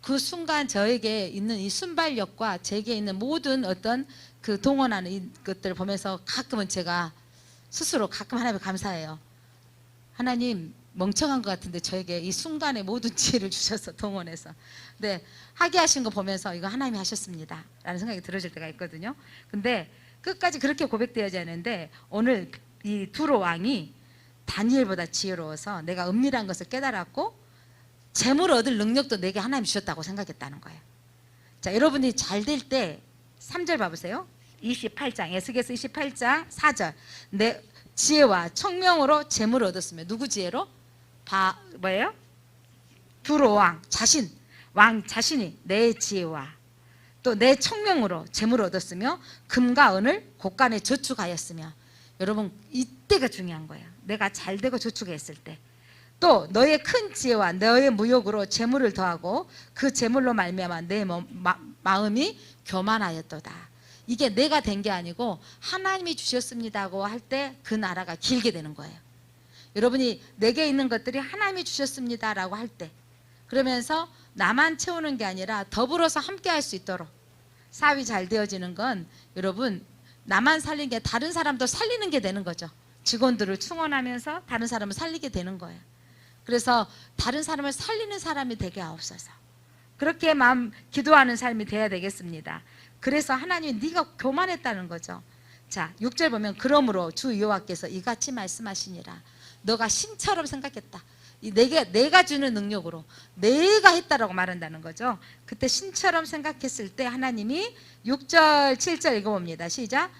그 순간 저에게 있는 이 순발력과 제게 있는 모든 어떤 그 동원하는 이 것들을 보면서 가끔은 제가 스스로 가끔 하나님께 감사해요. 하나님 멍청한 것 같은데 저에게 이 순간에 모든 지혜를 주셔서 동원해서 네, 하게 하신 거 보면서 이거 하나님이 하셨습니다 라는 생각이 들어질 때가 있거든요. 근데 끝까지 그렇게 고백되어야 하는데 오늘 이 두로 왕이 다니엘보다 지혜로워서 내가 은밀한 것을 깨달았고 재물을 얻을 능력도 내게 하나님 주셨다고 생각했다는 거예요. 자, 여러분이 잘 될 때 3절 봐보세요. 28장 에스겔서 28장 4절 내 지혜와 청명으로 재물을 얻었으며 누구 지혜로? 뭐예요? 두로 왕 자신이 내 지혜와 또 내 청명으로 재물을 얻었으며 금과 은을 곳간에 저축하였으며 여러분 이때가 중요한 거예요. 내가 잘되고 저축했을 때 또 너의 큰 지혜와 너의 무역으로 재물을 더하고 그 재물로 말미암아 내 마음이 교만하였도다. 이게 내가 된 게 아니고 하나님이 주셨습니다고 할 때 그 나라가 길게 되는 거예요. 여러분이 내게 있는 것들이 하나님이 주셨습니다라고 할 때 그러면서 나만 채우는 게 아니라 더불어서 함께 할 수 있도록 사업이 잘 되어지는 건 여러분 나만 살린 게 다른 사람도 살리는 게 되는 거죠. 직원들을 충원하면서 다른 사람을 살리게 되는 거예요. 그래서 다른 사람을 살리는 사람이 되게 하옵소서. 그렇게 마음 기도하는 삶이 돼야 되겠습니다. 그래서 하나님이 네가 교만했다는 거죠. 자, 6절 보면 그러므로 주 여호와께서 이같이 말씀하시니라. 너가 신처럼 생각했다. 내가 주는 능력으로 내가 했다라고 말한다는 거죠. 그때 신처럼 생각했을 때 하나님이 6절 7절 읽어봅니다. 시작.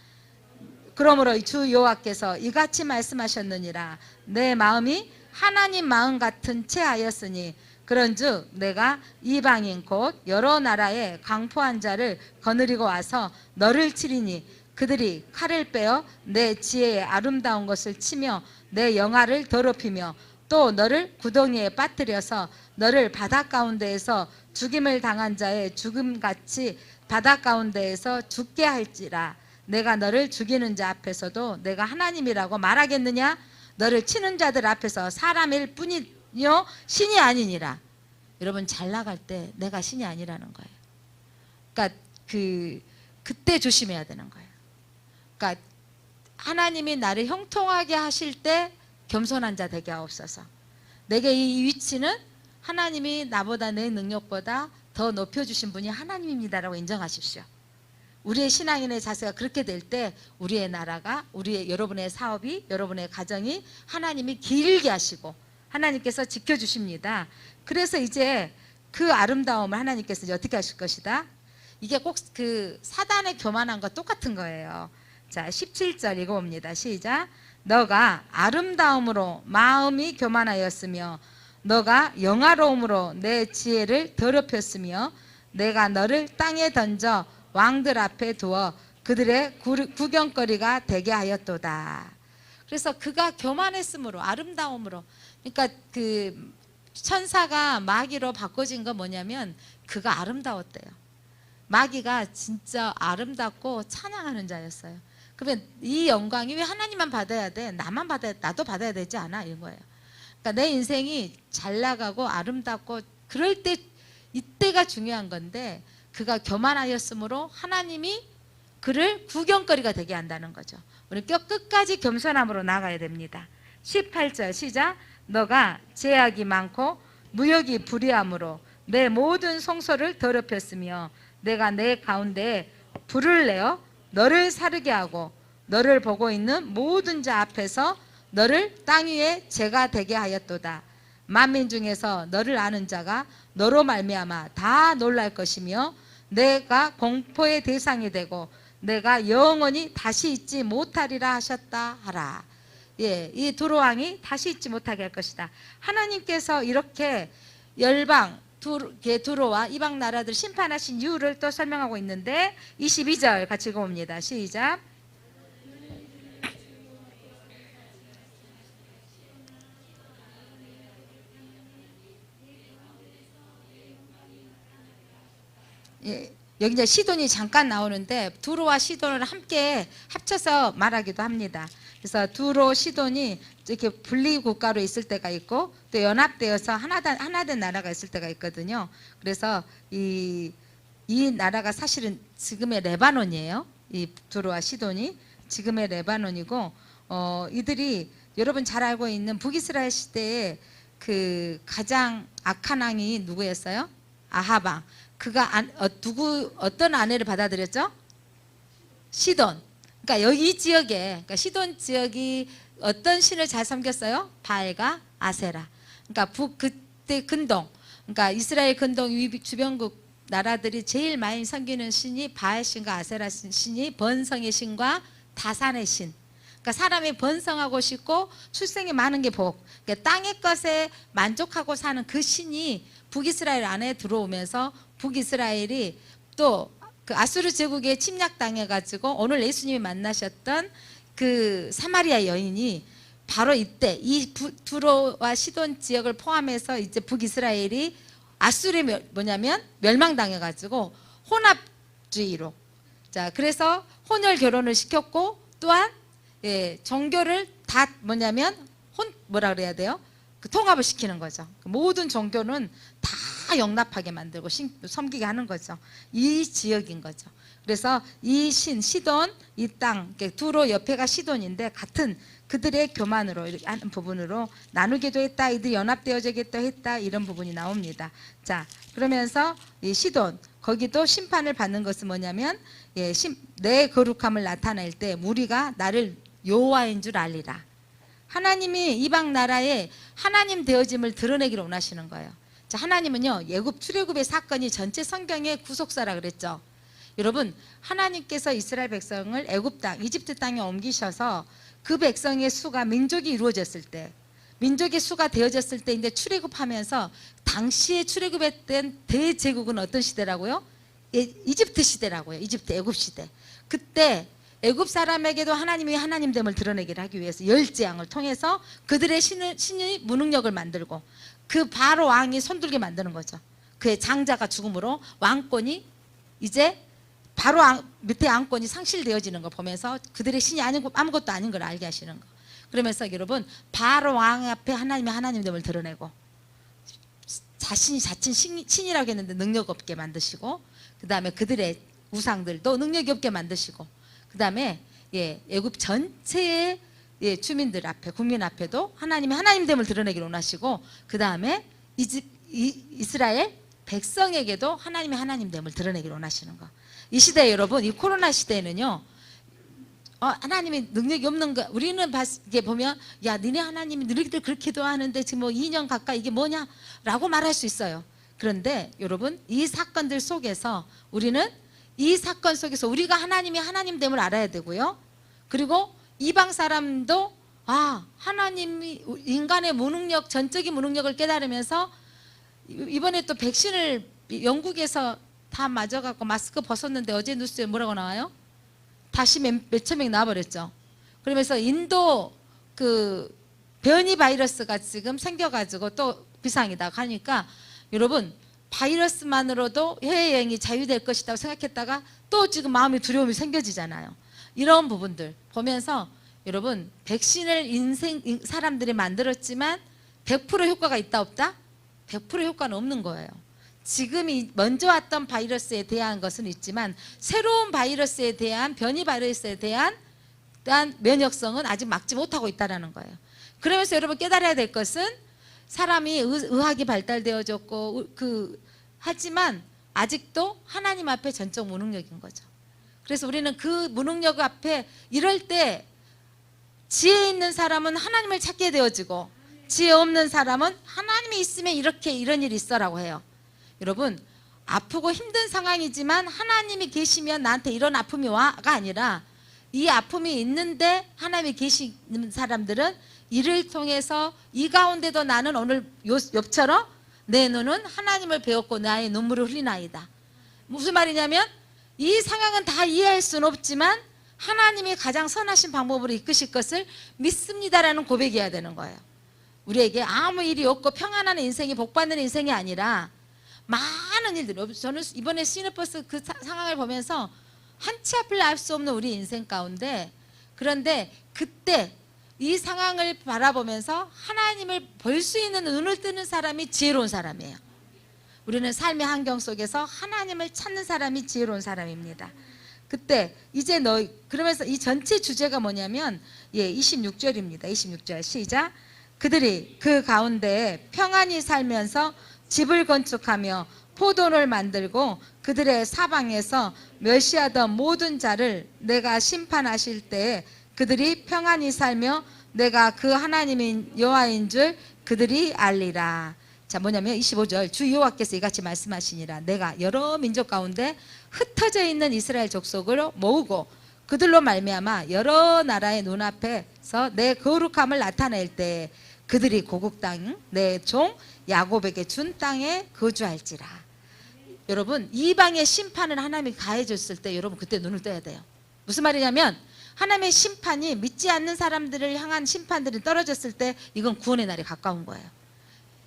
그러므로 주 여호와께서 이같이 말씀하셨느니라. 내 마음이 하나님 마음 같은 채 하였으니 그런즉 내가 이방인 곧 여러 나라의 강포한 자를 거느리고 와서 너를 치리니 그들이 칼을 빼어 내 지혜의 아름다운 것을 치며 내 영화를 더럽히며 또 너를 구덩이에 빠뜨려서 너를 바닷 가운데에서 죽임을 당한 자의 죽음같이 바닷 가운데에서 죽게 할지라. 내가 너를 죽이는 자 앞에서도 내가 하나님이라고 말하겠느냐? 너를 치는 자들 앞에서 사람일 뿐이요 신이 아니니라. 여러분 잘 나갈 때 내가 신이 아니라는 거예요. 그러니까 그때 조심해야 되는 거예요. 그러니까 하나님이 나를 형통하게 하실 때 겸손한 자 되게 하옵소서. 내게 이 위치는 하나님이 나보다 내 능력보다 더 높여주신 분이 하나님입니다라고 인정하십시오. 우리의 신앙인의 자세가 그렇게 될 때 우리의 나라가 여러분의 사업이 여러분의 가정이 하나님이 길게 하시고 하나님께서 지켜주십니다. 그래서 이제 그 아름다움을 하나님께서 이제 어떻게 하실 것이다. 이게 꼭 그 사단의 교만함과 똑같은 거예요. 자 17절 읽어봅니다. 시작. 너가 아름다움으로 마음이 교만하였으며 너가 영화로움으로 내 지혜를 더럽혔으며 내가 너를 땅에 던져 왕들 앞에 두어 그들의 구경거리가 되게 하였도다. 그래서 그가 교만했으므로 아름다움으로 그러니까 그 천사가 마귀로 바꿔진 건 뭐냐면 그가 아름다웠대요. 마귀가 진짜 아름답고 찬양하는 자였어요. 그러면 이 영광이 왜 하나님만 받아야 돼? 나도 받아야 되지 않아? 이런 거예요. 그러니까 내 인생이 잘 나가고 아름답고 그럴 때 이때가 중요한 건데 그가 교만하였으므로 하나님이 그를 구경거리가 되게 한다는 거죠. 우리 끝까지 겸손함으로 나가야 됩니다. 18절 시작. 너가 제약이 많고 무역이 불의함으로 내 모든 성소를 더럽혔으며 내가 내 가운데에 불을 내어 너를 사르게 하고 너를 보고 있는 모든 자 앞에서 너를 땅 위에 재가 되게 하였도다. 만민 중에서 너를 아는 자가 너로 말미암아 다 놀랄 것이며 내가 공포의 대상이 되고 내가 영원히 다시 잊지 못하리라 하셨다 하라. 예, 이 두로 왕이 다시 잊지 못하게 할 것이다. 하나님께서 이렇게 열방 두로와 이방 나라들 심판하신 이유를 또 설명하고 있는데 22절 같이 읽어봅니다. 시작. 예, 여기 이제 시돈이 잠깐 나오는데 두로와 시돈을 함께 합쳐서 말하기도 합니다. 그래서 두로 시돈이 이렇게 분리 국가로 있을 때가 있고 또 연합되어서 하나 된 나라가 있을 때가 있거든요. 그래서 이 나라가 사실은 지금의 레바논이에요. 이 두로와 시돈이 지금의 레바논이고 이들이 여러분 잘 알고 있는 북이스라엘 시대에 그 가장 악한 왕이 누구였어요? 아합 왕. 그가 어떤 아내를 받아들였죠? 시돈. 그러니까 여기 이 지역에, 그러니까 시돈 지역이 어떤 신을 잘 섬겼어요? 바알과 아세라. 그러니까 그때 근동, 그러니까 이스라엘 근동 주변국 나라들이 제일 많이 섬기는 신이 바알 신과 아세라 신이 번성의 신과 다산의 신. 그러니까 사람이 번성하고 싶고 출생이 많은 게 복. 그러니까 땅의 것에 만족하고 사는 그 신이 북이스라엘 안에 들어오면서 북이스라엘이 또 그 아수르 제국에 침략당해가지고 오늘 예수님이 만나셨던 그 사마리아 여인이 바로 이때 이 두로와 시돈 지역을 포함해서 이제 북이스라엘이 아수르에 뭐냐면 멸망당해가지고 혼합주의로 자 그래서 혼혈 결혼을 시켰고 또한 종교를 다 뭐냐면 뭐라 그래야 돼요? 그 통합을 시키는 거죠. 모든 종교는 다 영납하게 만들고 섬기게 하는 거죠. 이 지역인 거죠. 그래서 이 시돈, 이 땅, 두로 옆에가 시돈인데 같은 그들의 교만으로 이렇게 하는 부분으로 나누기도 했다. 이들이 연합되어지기도 했다. 이런 부분이 나옵니다. 자, 그러면서 이 시돈, 거기도 심판을 받는 것은 뭐냐면 내 거룩함을 나타낼 때 무리가 나를 여호와인 줄 알리라. 하나님이 이방 나라에 하나님 되어짐을 드러내기를 원하시는 거예요. 자, 하나님은요 예굽 출애굽의 사건이 전체 성경의 구속사라 그랬죠. 여러분 하나님께서 이스라엘 백성을 애굽 땅, 이집트 땅에 옮기셔서 그 백성의 수가 민족이 이루어졌을 때, 민족의 수가 되어졌을 때 이제 출애굽하면서 당시에 출애굽했던 대제국은 어떤 시대라고요? 이집트 시대라고요. 이집트 애굽 시대. 그때 애굽 사람에게도 하나님이 하나님됨을 드러내기를 하기 위해서 열재앙을 통해서 그들의 신의 무능력을 만들고 그 바로 왕이 손들게 만드는 거죠. 그의 장자가 죽음으로 왕권이 이제 바로 밑에 왕권이 상실되어지는 걸 보면서 그들의 신이 아무것도 아닌 걸 알게 하시는 거. 그러면서 여러분 바로 왕 앞에 하나님의 하나님됨을 드러내고 자신이 자칭 신이라고 했는데 능력 없게 만드시고 그 다음에 그들의 우상들도 능력이 없게 만드시고 그 다음에 애굽 전체의 주민들 앞에 국민 앞에도 하나님의 하나님됨을 드러내기를 원하시고 그 다음에 이스라엘 백성에게도 하나님의 하나님됨을 드러내기를 원하시는 거. 이 시대에 여러분 이 코로나 시대에는요 하나님이 능력이 없는 거 우리는 이게 보면 야 니네 하나님이 너희들 그렇게도 하는데 지금 뭐 2년 가까이 이게 뭐냐 라고 말할 수 있어요. 그런데 여러분 이 사건들 속에서 우리는 이 사건 속에서 우리가 하나님이 하나님됨을 알아야 되고요. 그리고 이방 사람도 하나님이 인간의 무능력, 전적인 무능력을 깨달으면서 이번에 또 백신을 영국에서 다 맞아갖고 마스크 벗었는데 어제 뉴스에 뭐라고 나와요? 다시 몇천 명 나와버렸죠. 그러면서 인도 그 변이 바이러스가 지금 생겨가지고 또 비상이다 하니까 여러분 바이러스만으로도 해외여행이 자유될 것이라고 생각했다가 또 지금 마음의 두려움이 생겨지잖아요. 이런 부분들 보면서 여러분 백신을 사람들이 만들었지만 100% 효과가 있다 없다? 100% 효과는 없는 거예요. 지금이 먼저 왔던 바이러스에 대한 것은 있지만 새로운 바이러스에 대한 변이 바이러스에 대한 면역성은 아직 막지 못하고 있다는 거예요. 그러면서 여러분 깨달아야 될 것은 사람이 의학이 발달되어졌고 하지만 아직도 하나님 앞에 전적 무능력인 거죠. 그래서 우리는 그 무능력 앞에 이럴 때 지혜 있는 사람은 하나님을 찾게 되어지고 지혜 없는 사람은 하나님이 있으면 이런 일이 있어라고 해요. 여러분 아프고 힘든 상황이지만 하나님이 계시면 나한테 이런 아픔이 와가 아니라 이 아픔이 있는데 하나님이 계시는 사람들은 이를 통해서 이 가운데도 나는 오늘 욥처럼 내 눈은 하나님을 배웠고 나의 눈물을 흘리나이다. 무슨 말이냐면 이 상황은 다 이해할 수는 없지만 하나님이 가장 선하신 방법으로 이끄실 것을 믿습니다라는 고백이어야 되는 거예요. 우리에게 아무 일이 없고 평안한 인생이 복받는 인생이 아니라 많은 일들. 저는 이번에 시내버스 그 상황을 보면서 한치 앞을 알 수 없는 우리 인생 가운데 그런데 그때 이 상황을 바라보면서 하나님을 볼 수 있는 눈을 뜨는 사람이 지혜로운 사람이에요. 우리는 삶의 환경 속에서 하나님을 찾는 사람이 지혜로운 사람입니다. 그때 이제 너희, 그러면서 이 전체 주제가 뭐냐면 26절입니다. 26절 시작. 그들이 그 가운데 평안히 살면서 집을 건축하며 포도를 만들고 그들의 사방에서 멸시하던 모든 자를 내가 심판하실 때에 그들이 평안히 살며 내가 그 하나님인 여호와인 줄 그들이 알리라. 자, 뭐냐면 25절 주 여호와께서 이같이 말씀하시니라. 내가 여러 민족 가운데 흩어져 있는 이스라엘 족속을 모으고 그들로 말미암아 여러 나라의 눈앞에서 내 거룩함을 나타낼 때 그들이 고국 땅 내 종 야곱에게 준 땅에 거주할지라. 여러분, 이방의 심판을 하나님이 가해줬을 때 여러분 그때 눈을 떠야 돼요. 무슨 말이냐면 하나님의 심판이 믿지 않는 사람들을 향한 심판들이 떨어졌을 때 이건 구원의 날이 가까운 거예요.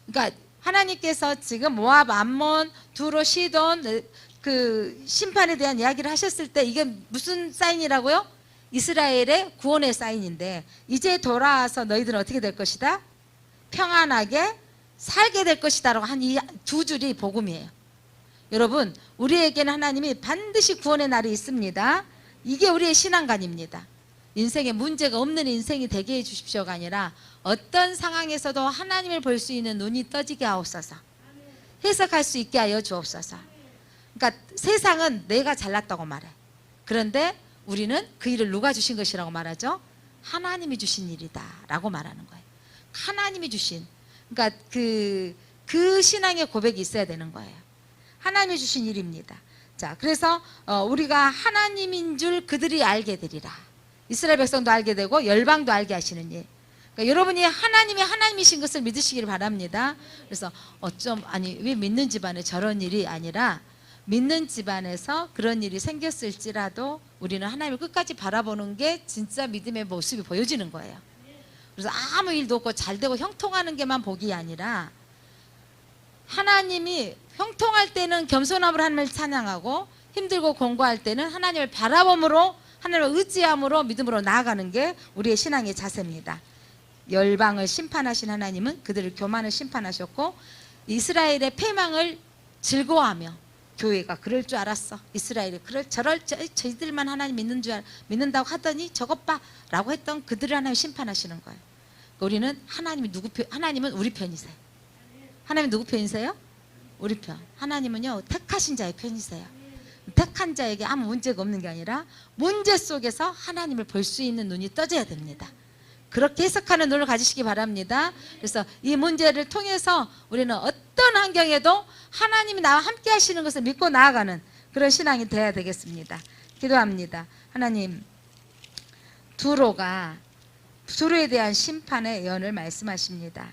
그러니까 하나님께서 지금 모압, 암몬, 두로, 시돈 그 심판에 대한 이야기를 하셨을 때 이게 무슨 사인이라고요? 이스라엘의 구원의 사인인데 이제 돌아와서 너희들은 어떻게 될 것이다? 평안하게 살게 될 것이다 라고 한 이 두 줄이 복음이에요. 여러분, 우리에게는 하나님이 반드시 구원의 날이 있습니다. 이게 우리의 신앙관입니다. 인생에 문제가 없는 인생이 되게 해주십시오가 아니라 어떤 상황에서도 하나님을 볼 수 있는 눈이 떠지게 하옵소서. 해석할 수 있게 하여 주옵소서. 그러니까 세상은 내가 잘났다고 말해. 그런데 우리는 그 일을 누가 주신 것이라고 말하죠? 하나님이 주신 일이다 라고 말하는 거예요. 하나님이 주신, 그러니까 그 신앙의 고백이 있어야 되는 거예요. 하나님이 주신 일입니다. 자, 그래서 우리가 하나님인 줄 그들이 알게 되리라. 이스라엘 백성도 알게 되고 열방도 알게 하시는 일. 그러니까 여러분이 하나님이 하나님이신 것을 믿으시기를 바랍니다. 그래서 왜 믿는 집안에 저런 일이 아니라 믿는 집안에서 그런 일이 생겼을지라도 우리는 하나님을 끝까지 바라보는 게 진짜 믿음의 모습이 보여지는 거예요. 그래서 아무 일도 없고 잘 되고 형통하는 게만 복이 아니라 하나님이 형통할 때는 겸손함으로 하나님을 찬양하고 힘들고 공고할 때는 하나님을 바라봄으로 하나님을 의지함으로 믿음으로 나아가는 게 우리의 신앙의 자세입니다. 열방을 심판하신 하나님은 그들을 교만을 심판하셨고 이스라엘의 패망을 즐거워하며 교회가 그럴 줄 알았어. 이스라엘이 저희들만 하나님 믿는다고 하더니 저것 봐 라고 했던 그들을 하나님 심판하시는 거예요. 우리는 하나님은 우리 편이세요. 하나님 누구 편이세요? 우리 편. 하나님은요 택하신 자의 편이세요. 택한 자에게 아무 문제가 없는 게 아니라 문제 속에서 하나님을 볼 수 있는 눈이 떠져야 됩니다. 그렇게 해석하는 눈을 가지시기 바랍니다. 그래서 이 문제를 통해서 우리는 어떤 환경에도 하나님이 나와 함께 하시는 것을 믿고 나아가는 그런 신앙이 되어야 되겠습니다. 기도합니다. 하나님, 두로에 대한 심판의 예언을 말씀하십니다.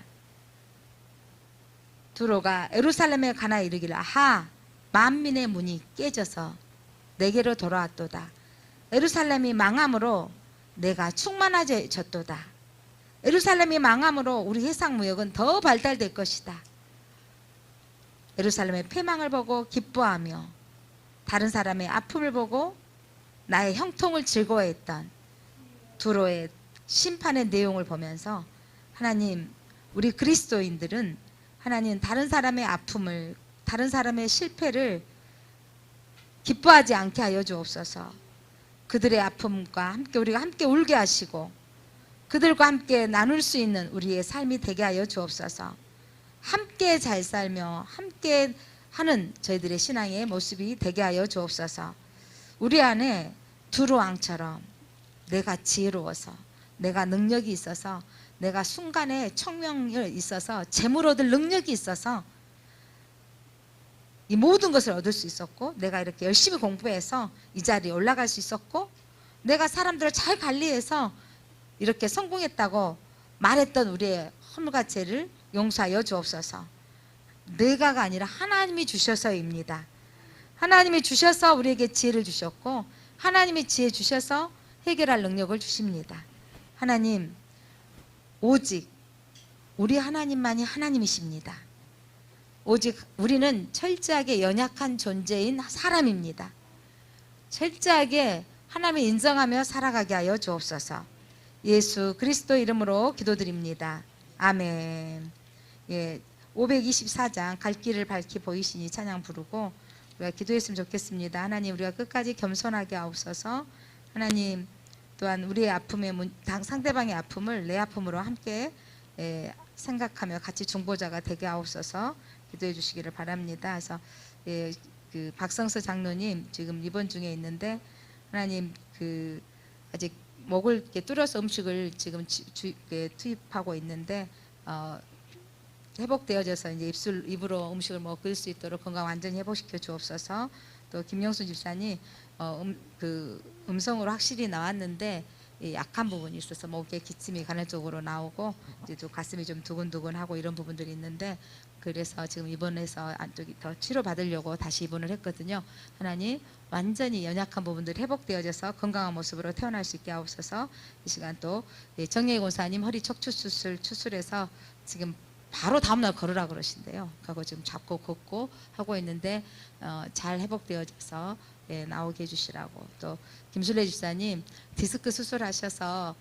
두로가 예루살렘에 가나 이르기를 아하, 만민의 문이 깨져서 내게로 돌아왔도다. 예루살렘이 망함으로 내가 충만해졌도다. 예루살렘이 망함으로 우리 해상무역은 더 발달될 것이다. 예루살렘의 패망을 보고 기뻐하며 다른 사람의 아픔을 보고 나의 형통을 즐거워했던 두로의 심판의 내용을 보면서 하나님, 우리 그리스도인들은 하나님 다른 사람의 아픔을, 다른 사람의 실패를 기뻐하지 않게 하여 주옵소서. 그들의 아픔과 함께 우리가 함께 울게 하시고 그들과 함께 나눌 수 있는 우리의 삶이 되게 하여 주옵소서. 함께 잘 살며 함께 하는 저희들의 신앙의 모습이 되게 하여 주옵소서. 우리 안에 두루왕처럼 내가 지혜로워서, 내가 능력이 있어서, 내가 순간에 청명이 있어서, 재물 얻을 능력이 있어서 이 모든 것을 얻을 수 있었고, 내가 이렇게 열심히 공부해서 이 자리에 올라갈 수 있었고, 내가 사람들을 잘 관리해서 이렇게 성공했다고 말했던 우리의 허물과 죄를 용서하여 주옵소서. 내가가 아니라 하나님이 주셔서입니다. 하나님이 주셔서 우리에게 지혜를 주셨고 하나님이 지혜 주셔서 해결할 능력을 주십니다. 하나님, 오직 우리 하나님만이 하나님이십니다. 오직 우리는 철저하게 연약한 존재인 사람입니다. 철저하게 하나님을 인정하며 살아가게 하여 주옵소서. 예수 그리스도 이름으로 기도드립니다. 아멘. 예, 524장 갈 길을 밝히 보이시니 찬양 부르고 우리가 기도했으면 좋겠습니다. 하나님, 우리가 끝까지 겸손하게 하옵소서. 하나님, 또한 우리의 아픔의 상대방의 아픔을 내 아픔으로 함께 생각하며 같이 중보자가 되게 하옵소서. 기도해 주시기를 바랍니다. 그래서 그 박성서 장로님 지금 입원 중에 있는데, 하나님 그 아직 목을 이렇게 뚫어서 음식을 지금 투입하고 있는데 회복되어져서 이제 입으로 음식을 먹을 수 있도록 건강 완전히 회복시켜 주옵소서. 또 김영수 집사님 그 음성으로 확실히 나왔는데 약한 부분이 있어서 목에 기침이 간헐적으로 나오고 이제 또 가슴이 좀 두근두근하고 이런 부분들이 있는데, 그래서 지금 입원해서 안쪽이 더 치료 받으려고 다시 입원을 했거든요. 하나님, 완전히 연약한 부분들이 회복되어져서 건강한 모습으로 태어날 수 있게 하옵소서. 이 시간 또 정예희 권사님 허리 척추 수술해서 지금 바로 다음날 걸으라 그러신대요. 그거 지금 잡고 걷고 하고 있는데 잘 회복되어져서 나오게 해주시라고. 또 김술래 집사님 디스크 수술하셔서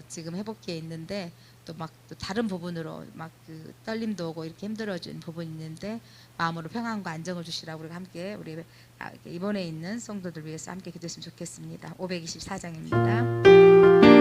지금 회복기에 있는데 또 막 또 다른 부분으로 막 그 떨림도 오고 이렇게 힘들어진 부분이 있는데 마음으로 평안과 안정을 주시라고 우리가 함께 우리 이번에 있는 성도들 위해서 함께 기도했으면 좋겠습니다. 524장입니다.